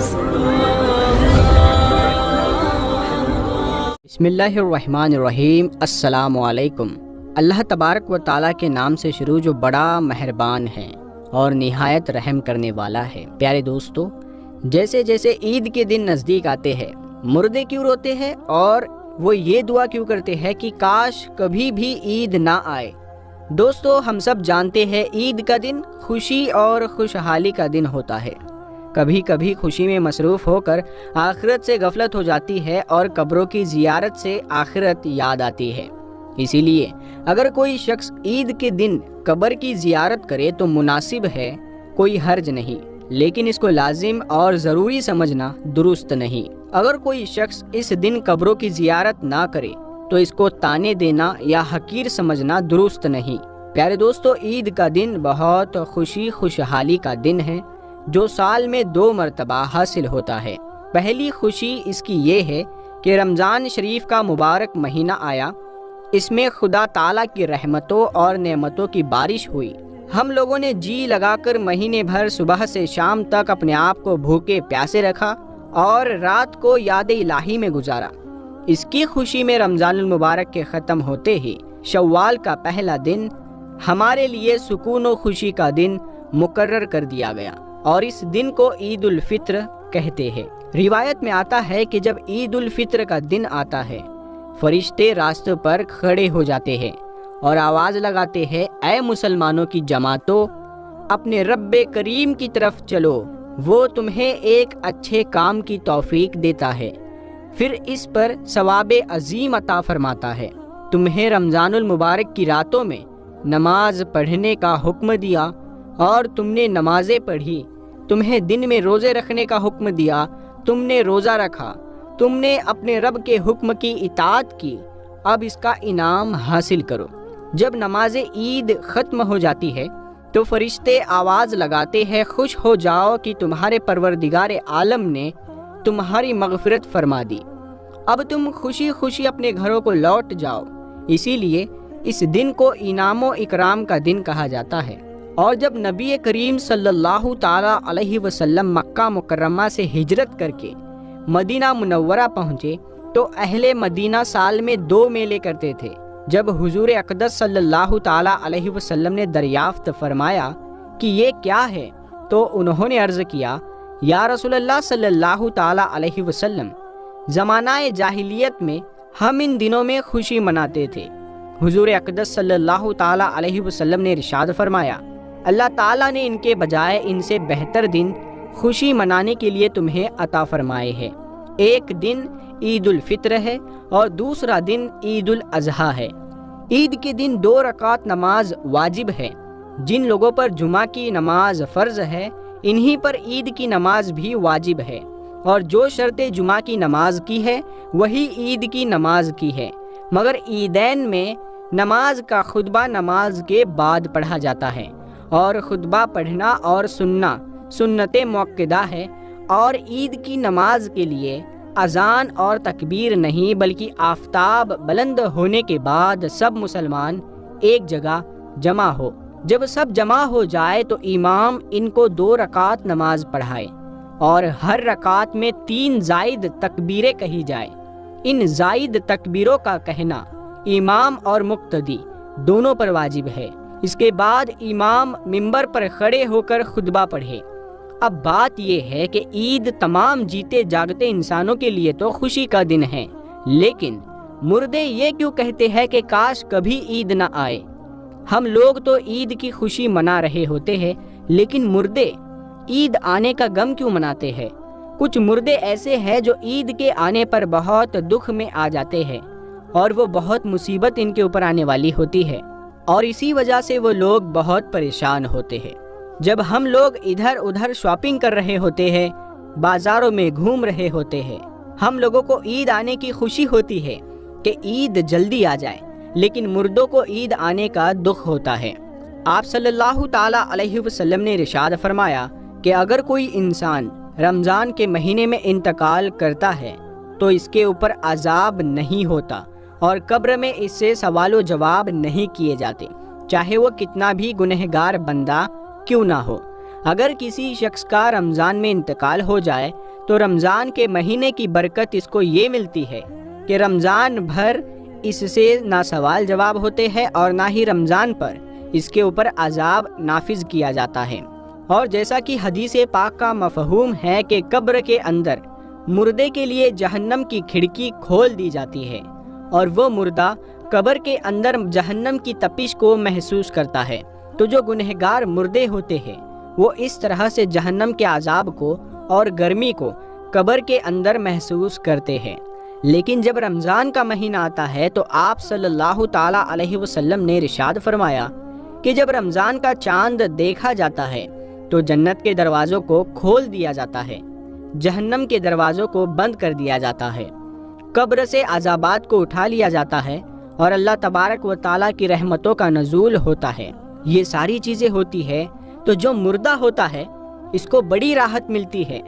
بسم اللہ الرحمن الرحیم۔ السلام علیکم۔ اللہ تبارک و تعالیٰ کے نام سے شروع جو بڑا مہربان ہے اور نہایت رحم کرنے والا ہے۔ پیارے دوستو، جیسے جیسے عید کے دن نزدیک آتے ہیں، مردے کیوں روتے ہیں اور وہ یہ دعا کیوں کرتے ہیں کہ کاش کبھی بھی عید نہ آئے۔ دوستو، ہم سب جانتے ہیں عید کا دن خوشی اور خوشحالی کا دن ہوتا ہے۔ کبھی کبھی خوشی میں مصروف ہو کر آخرت سے غفلت ہو جاتی ہے اور قبروں کی زیارت سے آخرت یاد آتی ہے۔ اسی لیے اگر کوئی شخص عید کے دن قبر کی زیارت کرے تو مناسب ہے، کوئی حرج نہیں، لیکن اس کو لازم اور ضروری سمجھنا درست نہیں۔ اگر کوئی شخص اس دن قبروں کی زیارت نہ کرے تو اس کو طعنے دینا یا حقیر سمجھنا درست نہیں۔ پیارے دوستو، عید کا دن بہت خوشی خوشحالی کا دن ہے جو سال میں 2 مرتبہ حاصل ہوتا ہے۔ پہلی خوشی اس کی یہ ہے کہ رمضان شریف کا مبارک مہینہ آیا، اس میں خدا تعالیٰ کی رحمتوں اور نعمتوں کی بارش ہوئی۔ ہم لوگوں نے جی لگا کر مہینے بھر صبح سے شام تک اپنے آپ کو بھوکے پیاسے رکھا اور رات کو یاد الہی میں گزارا۔ اس کی خوشی میں رمضان المبارک کے ختم ہوتے ہی شوال کا پہلا دن ہمارے لیے سکون و خوشی کا دن مقرر کر دیا گیا اور اس دن کو عید الفطر کہتے ہیں۔ روایت میں آتا ہے کہ جب عید الفطر کا دن آتا ہے، فرشتے راستوں پر کھڑے ہو جاتے ہیں اور آواز لگاتے ہیں، اے مسلمانوں کی جماعتوں، اپنے رب کریم کی طرف چلو، وہ تمہیں ایک اچھے کام کی توفیق دیتا ہے، پھر اس پر ثواب عظیم عطا فرماتا ہے۔ تمہیں رمضان المبارک کی راتوں میں نماز پڑھنے کا حکم دیا اور تم نے نمازیں پڑھی، تمہیں دن میں روزے رکھنے کا حکم دیا، تم نے روزہ رکھا، تم نے اپنے رب کے حکم کی اطاعت کی، اب اس کا انعام حاصل کرو۔ جب نماز عید ختم ہو جاتی ہے تو فرشتے آواز لگاتے ہیں، خوش ہو جاؤ کہ تمہارے پروردگار عالم نے تمہاری مغفرت فرما دی، اب تم خوشی خوشی اپنے گھروں کو لوٹ جاؤ۔ اسی لیے اس دن کو انعام و اکرام کا دن کہا جاتا ہے۔ اور جب نبی کریم صلی اللہ تعالیٰ علیہ وسلم مکہ مکرمہ سے ہجرت کر کے مدینہ منورہ پہنچے تو اہل مدینہ سال میں 2 میلے کرتے تھے۔ جب حضور اقدس صلی اللہ تعالیٰ علیہ وسلم نے دریافت فرمایا کہ یہ کیا ہے تو انہوں نے عرض کیا، یا رسول اللہ صلی اللہ تعالیٰ علیہ وسلم، زمانہ جاہلیت میں ہم ان دنوں میں خوشی مناتے تھے۔ حضور اقدس صلی اللہ تعالیٰ علیہ وسلم نے ارشاد فرمایا، اللہ تعالیٰ نے ان کے بجائے ان سے بہتر دن خوشی منانے کے لیے تمہیں عطا فرمائے ہیں۔ ایک دن عید الفطر ہے اور دوسرا دن عید الاضحیٰ ہے۔ عید کے دن 2 رکعت نماز واجب ہے۔ جن لوگوں پر جمعہ کی نماز فرض ہے، انہی پر عید کی نماز بھی واجب ہے، اور جو شرط جمعہ کی نماز کی ہے وہی عید کی نماز کی ہے، مگر عیدین میں نماز کا خطبہ نماز کے بعد پڑھا جاتا ہے، اور خطبہ پڑھنا اور سننا سنت موقدہ ہے، اور عید کی نماز کے لیے اذان اور تکبیر نہیں بلکہ آفتاب بلند ہونے کے بعد سب مسلمان ایک جگہ جمع ہو۔ جب سب جمع ہو جائے تو امام ان کو 2 رکعت نماز پڑھائے اور ہر رکعت میں 3 زائد تکبیریں کہی جائے۔ ان زائد تکبیروں کا کہنا امام اور مقتدی دونوں پر واجب ہے۔ اس کے بعد امام منبر پر کھڑے ہو کر خطبہ پڑھے۔ اب بات یہ ہے کہ عید تمام جیتے جاگتے انسانوں کے لیے تو خوشی کا دن ہے، لیکن مردے یہ کیوں کہتے ہیں کہ کاش کبھی عید نہ آئے؟ ہم لوگ تو عید کی خوشی منا رہے ہوتے ہیں، لیکن مردے عید آنے کا غم کیوں مناتے ہیں؟ کچھ مردے ایسے ہیں جو عید کے آنے پر بہت دکھ میں آ جاتے ہیں اور وہ بہت مصیبت ان کے اوپر آنے والی ہوتی ہے، اور اسی وجہ سے وہ لوگ بہت پریشان ہوتے ہیں۔ جب ہم لوگ ادھر ادھر شاپنگ کر رہے ہوتے ہیں، بازاروں میں گھوم رہے ہوتے ہیں، ہم لوگوں کو عید آنے کی خوشی ہوتی ہے کہ عید جلدی آ جائے، لیکن مردوں کو عید آنے کا دکھ ہوتا ہے۔ آپ صلی اللہ تعالیٰ علیہ وسلم نے ارشاد فرمایا کہ اگر کوئی انسان رمضان کے مہینے میں انتقال کرتا ہے تو اس کے اوپر عذاب نہیں ہوتا اور قبر میں اس سے سوال و جواب نہیں کیے جاتے، چاہے وہ کتنا بھی گنہگار بندہ کیوں نہ ہو۔ اگر کسی شخص کا رمضان میں انتقال ہو جائے تو رمضان کے مہینے کی برکت اس کو یہ ملتی ہے کہ رمضان بھر اس سے نہ سوال جواب ہوتے ہیں اور نہ ہی رمضان پر اس کے اوپر عذاب نافذ کیا جاتا ہے۔ اور جیسا کہ حدیث پاک کا مفہوم ہے کہ قبر کے اندر مردے کے لیے جہنم کی کھڑکی کھول دی جاتی ہے اور وہ مردہ قبر کے اندر جہنم کی تپش کو محسوس کرتا ہے۔ تو جو گنہگار مردے ہوتے ہیں وہ اس طرح سے جہنم کے عذاب کو اور گرمی کو قبر کے اندر محسوس کرتے ہیں۔ لیکن جب رمضان کا مہینہ آتا ہے تو آپ صلی اللہ تعالی علیہ وسلم نے ارشاد فرمایا کہ جب رمضان کا چاند دیکھا جاتا ہے تو جنت کے دروازوں کو کھول دیا جاتا ہے، جہنم کے دروازوں کو بند کر دیا جاتا ہے، قبر سے عذابات کو اٹھا لیا جاتا ہے اور اللہ تبارک و تعالیٰ کی رحمتوں کا نزول ہوتا ہے۔ یہ ساری چیزیں ہوتی ہے تو جو مردہ ہوتا ہے اس کو بڑی راحت ملتی ہے۔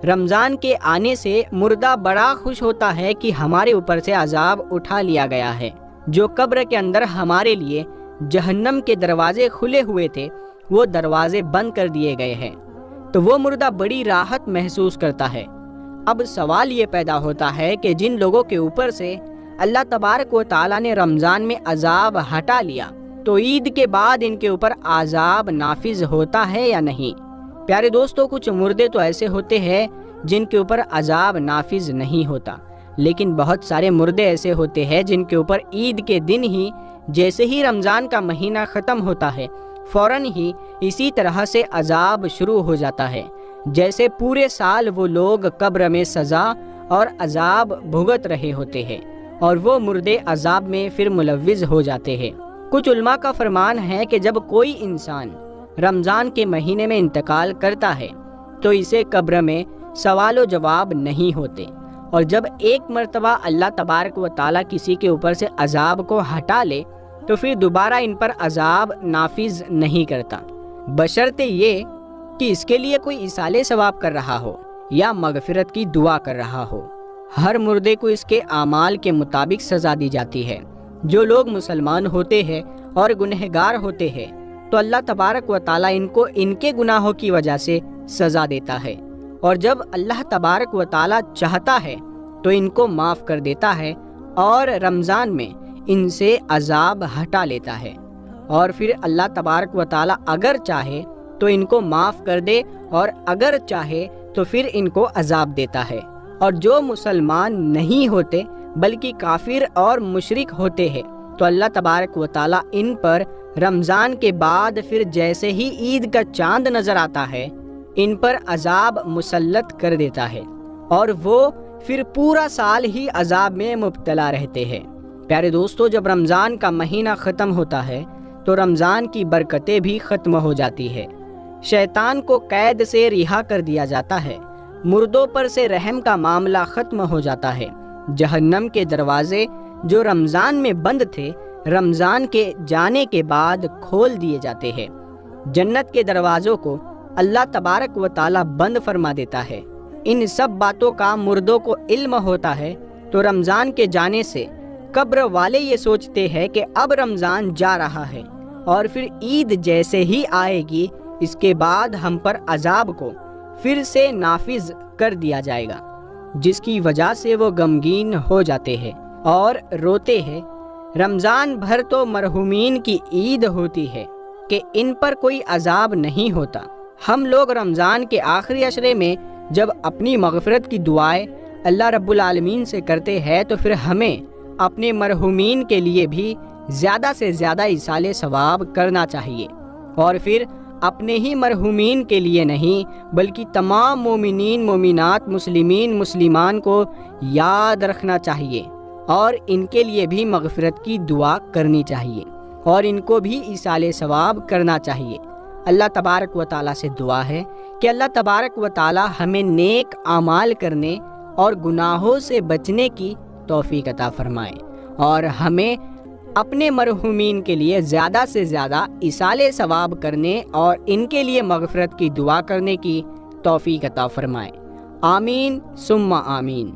رمضان کے آنے سے مردہ بڑا خوش ہوتا ہے کہ ہمارے اوپر سے عذاب اٹھا لیا گیا ہے۔ جو قبر کے اندر ہمارے لیے جہنم کے دروازے کھلے ہوئے تھے وہ دروازے بند کر دیے گئے ہیں، تو وہ مردہ بڑی راحت محسوس کرتا ہے۔ اب سوال یہ پیدا ہوتا ہے کہ جن لوگوں کے اوپر سے اللہ تبارک و تعالیٰ نے رمضان میں عذاب ہٹا لیا تو عید کے بعد ان کے اوپر عذاب نافذ ہوتا ہے یا نہیں؟ پیارے دوستو، کچھ مردے تو ایسے ہوتے ہیں جن کے اوپر عذاب نافذ نہیں ہوتا، لیکن بہت سارے مردے ایسے ہوتے ہیں جن کے اوپر عید کے دن ہی جیسے ہی رمضان کا مہینہ ختم ہوتا ہے فوراً ہی اسی طرح سے عذاب شروع ہو جاتا ہے، جیسے پورے سال وہ لوگ قبر میں سزا اور عذاب بھگت رہے ہوتے ہیں اور وہ مردے عذاب میں پھر ملوث ہو جاتے ہیں۔ کچھ علماء کا فرمان ہے کہ جب کوئی انسان رمضان کے مہینے میں انتقال کرتا ہے تو اسے قبر میں سوال و جواب نہیں ہوتے، اور جب ایک مرتبہ اللہ تبارک و تعالیٰ کسی کے اوپر سے عذاب کو ہٹا لے تو پھر دوبارہ ان پر عذاب نافذ نہیں کرتا، بشرطے یہ کہ اس کے لیے کوئی ایصال ثواب کر رہا ہو یا مغفرت کی دعا کر رہا ہو۔ ہر مردے کو اس کے اعمال کے مطابق سزا دی جاتی ہے۔ جو لوگ مسلمان ہوتے ہیں اور گنہگار ہوتے ہیں تو اللہ تبارک و تعالیٰ ان کو ان کے گناہوں کی وجہ سے سزا دیتا ہے، اور جب اللہ تبارک و تعالیٰ چاہتا ہے تو ان کو معاف کر دیتا ہے اور رمضان میں ان سے عذاب ہٹا لیتا ہے، اور پھر اللہ تبارک و تعالیٰ اگر چاہے تو ان کو معاف کر دے اور اگر چاہے تو پھر ان کو عذاب دیتا ہے۔ اور جو مسلمان نہیں ہوتے بلکہ کافر اور مشرک ہوتے ہیں تو اللہ تبارک و تعالیٰ ان پر رمضان کے بعد پھر جیسے ہی عید کا چاند نظر آتا ہے ان پر عذاب مسلط کر دیتا ہے اور وہ پھر پورا سال ہی عذاب میں مبتلا رہتے ہیں۔ پیارے دوستو، جب رمضان کا مہینہ ختم ہوتا ہے تو رمضان کی برکتیں بھی ختم ہو جاتی ہے، شیطان کو قید سے رہا کر دیا جاتا ہے، مردوں پر سے رحم کا معاملہ ختم ہو جاتا ہے، جہنم کے دروازے جو رمضان میں بند تھے رمضان کے جانے کے بعد کھول دیے جاتے ہیں، جنت کے دروازوں کو اللہ تبارک و تعالیٰ بند فرما دیتا ہے۔ ان سب باتوں کا مردوں کو علم ہوتا ہے تو رمضان کے جانے سے قبر والے یہ سوچتے ہیں کہ اب رمضان جا رہا ہے اور پھر عید جیسے ہی آئے گی اس کے بعد ہم پر عذاب کو پھر سے نافذ کر دیا جائے گا، جس کی وجہ سے وہ غمگین ہو جاتے ہیں اور روتے ہیں۔ رمضان بھر تو مرحومین کی عید ہوتی ہے کہ ان پر کوئی عذاب نہیں ہوتا۔ ہم لوگ رمضان کے آخری عشرے میں جب اپنی مغفرت کی دعائیں اللہ رب العالمین سے کرتے ہیں تو پھر ہمیں اپنے مرحومین کے لیے بھی زیادہ سے زیادہ ایصال ثواب کرنا چاہیے، اور پھر اپنے ہی مرحومین کے لیے نہیں بلکہ تمام مومنین مومنات مسلمین مسلمان کو یاد رکھنا چاہیے اور ان کے لیے بھی مغفرت کی دعا کرنی چاہیے اور ان کو بھی ایصال ثواب کرنا چاہیے۔ اللہ تبارک و تعالیٰ سے دعا ہے کہ اللہ تبارک و تعالیٰ ہمیں نیک اعمال کرنے اور گناہوں سے بچنے کی توفیق عطا فرمائے اور ہمیں اپنے مرحومین کے لیے زیادہ سے زیادہ ایصال ثواب کرنے اور ان کے لیے مغفرت کی دعا کرنے کی توفیق عطا فرمائے۔ آمین ثم آمین۔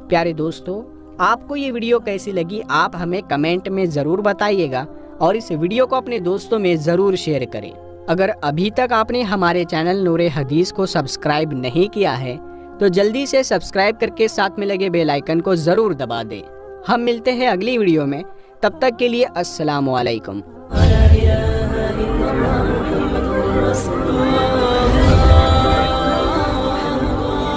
پیارے دوستو، آپ کو یہ ویڈیو کیسی لگی آپ ہمیں کمنٹ میں ضرور بتائیے گا اور اس ویڈیو کو اپنے دوستوں میں ضرور شیئر کریں۔ اگر ابھی تک آپ نے ہمارے چینل نور حدیث کو سبسکرائب نہیں کیا ہے تو جلدی سے سبسکرائب کر کے ساتھ میں لگے بیل آئیکن کو ضرور دبا دیں۔ ہم ملتے ہیں اگلی ویڈیو میں، تب تک کے لیے السلام علیکم۔